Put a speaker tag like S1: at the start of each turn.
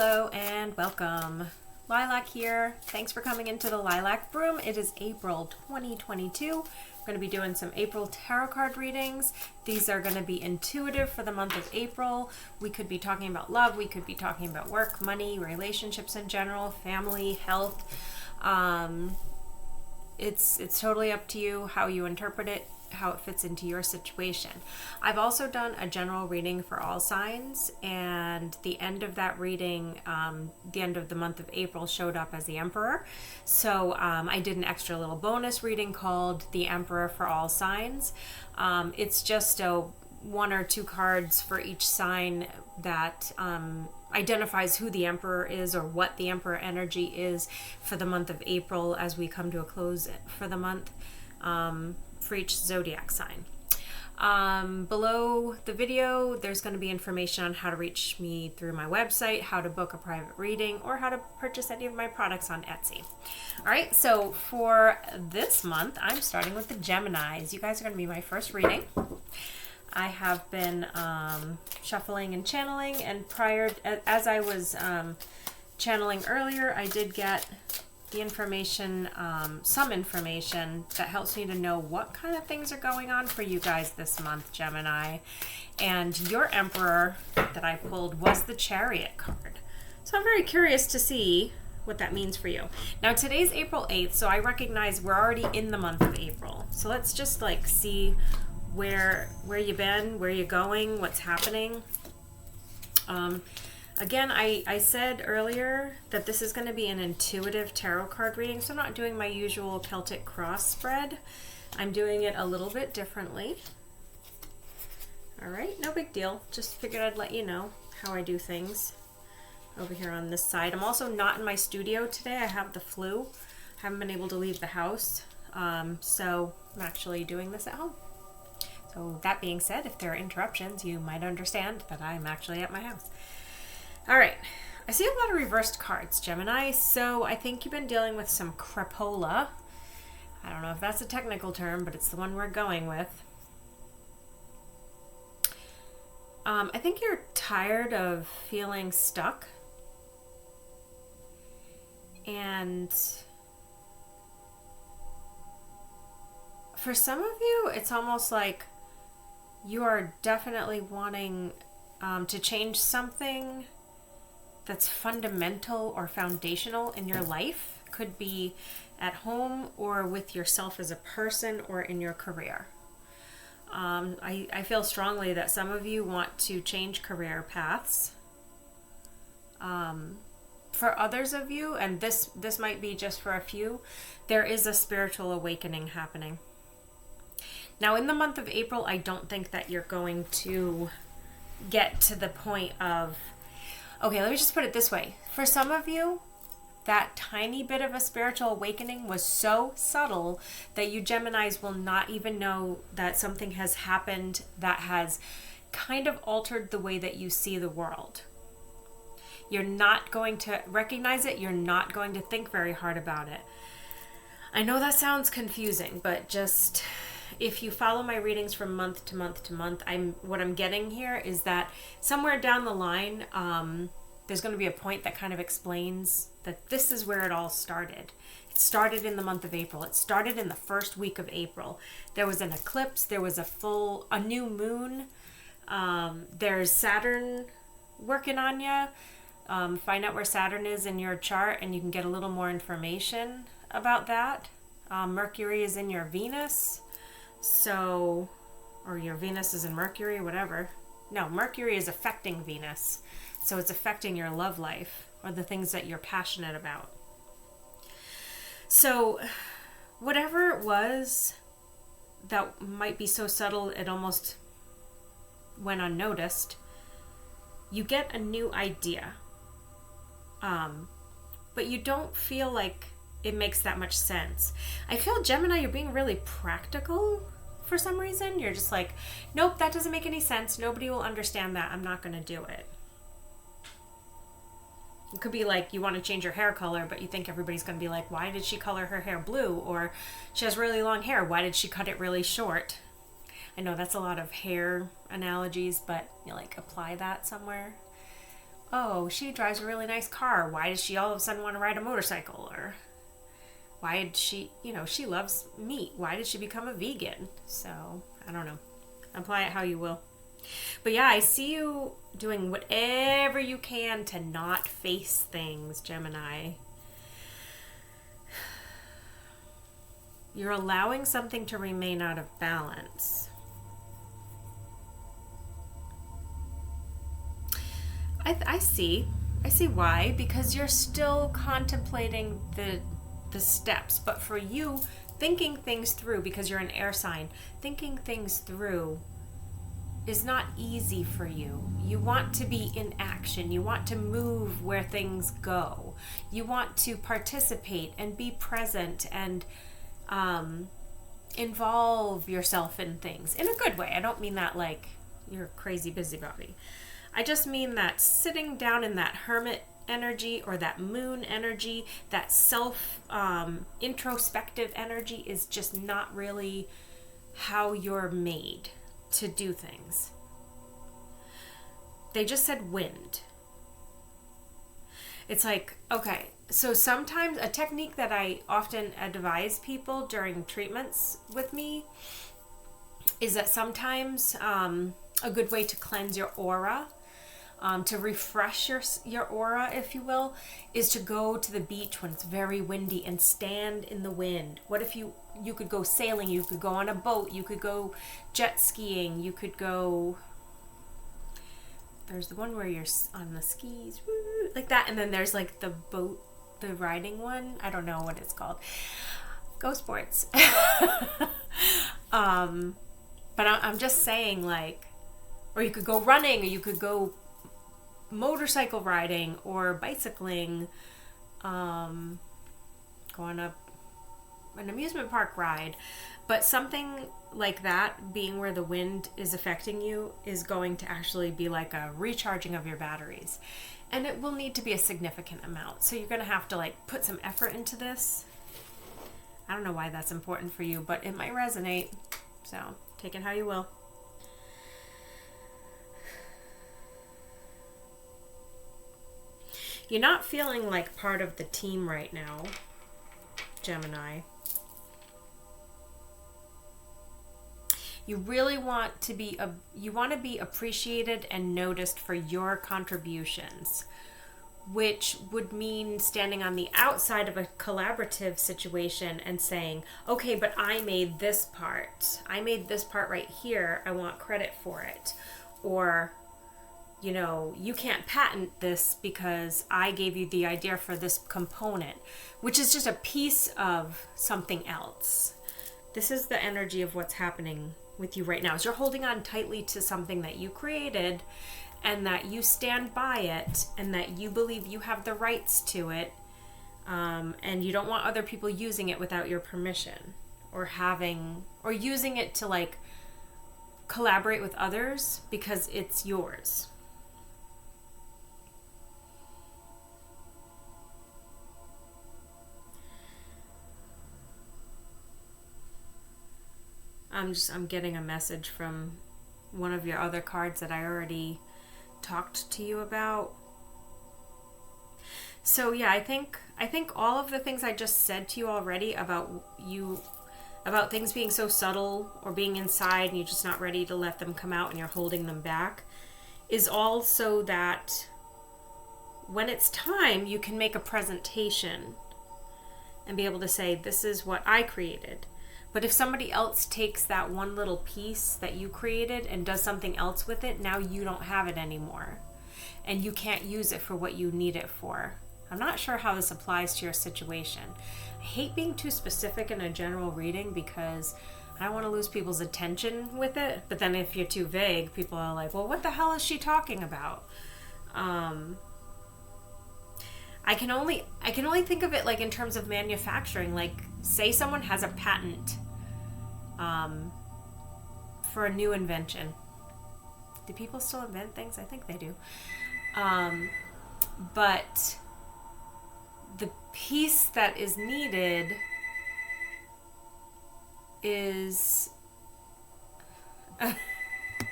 S1: Hello and welcome. Lilac here. Thanks for coming into the Lilac Broom. It is April 2022. We're going to be doing some April tarot card readings. These are going to be intuitive for the month of April. We could be talking about love. We could be talking about work, money, relationships in general, family, health. It's totally up to you how you interpret it, how it fits into your situation. I've also done a general reading for all signs, and the end of that reading, the end of the month of April, showed up as the Emperor. So I did an extra little bonus reading called the Emperor for all signs. It's just one or two cards for each sign that identifies who the Emperor is or what the Emperor energy is for the month of April as we come to a close for the month. For each zodiac sign. Below the video, there's going to be information on how to reach me through my website, how to book a private reading, or how to purchase any of my products on Etsy. All right, so for this month, I'm starting with the Geminis. You guys are going to be my first reading. I have been shuffling and channeling, and as I was channeling earlier, I did get the information, some information that helps me to know what kind of things are going on for you guys this month, Gemini. And your Emperor that I pulled was the Chariot card. So I'm very curious to see what that means for you. Now today's April 8th, so I recognize we're already in the month of April. So let's just see where you've been, where you're going, what's happening. Again, I said earlier that this is going to be an intuitive tarot card reading, so I'm not doing my usual Celtic cross spread. I'm doing it a little bit differently. All right, no big deal. Just figured I'd let you know how I do things over here on this side. I'm also not in my studio today. I have the flu. I haven't been able to leave the house, so I'm actually doing this at home. So that being said, if there are interruptions, you might understand that I'm actually at my house. All right, I see a lot of reversed cards, Gemini, so I think you've been dealing with some crapola. I don't know if that's a technical term, but it's the one we're going with. I think you're tired of feeling stuck. And for some of you, it's almost like you are definitely wanting to change something that's fundamental or foundational in your life. Could be at home or with yourself as a person or in your career. I feel strongly that some of you want to change career paths. For others of you, and this might be just for a few, there is a spiritual awakening happening. Now in the month of April, I don't think that you're going to get to the point of, okay, let me just put it this way. For some of you, that tiny bit of a spiritual awakening was so subtle that you Geminis will not even know that something has happened that has kind of altered the way that you see the world. You're not going to recognize it. You're not going to think very hard about it. I know that sounds confusing, but just if you follow my readings from month to month to month, what I'm getting here is that somewhere down the line, there's going to be a point that kind of explains that this is where it all started. It started in the month of April. It started in the first week of April. There was an eclipse. There was a new moon. There's Saturn working on you. Find out where Saturn is in your chart, and you can get a little more information about that. Mercury is in your Venus. So, or your Venus is in Mercury, whatever. No, Mercury is affecting Venus. So it's affecting your love life or the things that you're passionate about. So whatever it was that might be so subtle it almost went unnoticed, you get a new idea. But you don't feel like it makes that much sense. I feel, Gemini, you're being really practical for some reason. You're just like, nope, that doesn't make any sense. Nobody will understand that. I'm not going to do it. It could be like you want to change your hair color, but you think everybody's going to be like, why did she color her hair blue? Or she has really long hair. Why did she cut it really short? I know that's a lot of hair analogies, but you apply that somewhere. oh, she drives a really nice car. Why does she all of a sudden want to ride a motorcycle? Or why did she, she loves meat. Why did she become a vegan? So, I don't know. Apply it how you will. But yeah, I see you doing whatever you can to not face things, Gemini. You're allowing something to remain out of balance. I see why, because you're still contemplating the steps. But for you, thinking things through, because you're an air sign, thinking things through is not easy for you. You want to be in action. You want to move where things go. You want to participate and be present and involve yourself in things in a good way. I don't mean that like you're a crazy busybody. I just mean that sitting down in that hermit energy or that moon energy, that self introspective energy is just not really how you're made to do things. They just said wind. It's like, okay, so sometimes a technique that I often advise people during treatments with me is that sometimes a good way to cleanse your aura, to refresh your aura, if you will, is to go to the beach when it's very windy and stand in the wind. What if you could go sailing, you could go on a boat, you could go jet skiing, you could go, there's the one where you're on the skis, like that, and then there's like the boat, the riding one, I don't know what it's called. Go sports. But I'm just saying, like, or you could go running, or you could go motorcycle riding or bicycling, go on an amusement park ride. But something like that, being where the wind is affecting you, is going to actually be like a recharging of your batteries. And it will need to be a significant amount. So you're going to have to like put some effort into this. I don't know why that's important for you, but it might resonate. So take it how you will. You're not feeling like part of the team right now, Gemini. You really want to be appreciated and noticed for your contributions, which would mean standing on the outside of a collaborative situation and saying, okay, but I made this part. I made this part right here. I want credit for it. Or, you can't patent this because I gave you the idea for this component, which is just a piece of something else. This is the energy of what's happening with you right now. Is you're holding on tightly to something that you created, and that you stand by it, and that you believe you have the rights to it, and you don't want other people using it without your permission, or using it to like collaborate with others because it's yours. I'm getting a message from one of your other cards that I already talked to you about. So yeah, I think all of the things I just said to you already about things being so subtle or being inside and you're just not ready to let them come out and you're holding them back, is all so that when it's time you can make a presentation and be able to say, this is what I created. But if somebody else takes that one little piece that you created and does something else with it, now you don't have it anymore. And you can't use it for what you need it for. I'm not sure how this applies to your situation. I hate being too specific in a general reading because I don't want to lose people's attention with it. But then if you're too vague, people are like, well, what the hell is she talking about? I can only think of it like in terms of manufacturing. Like, say someone has a patent for a new invention. Do people still invent things? I think they do. But the piece that is needed is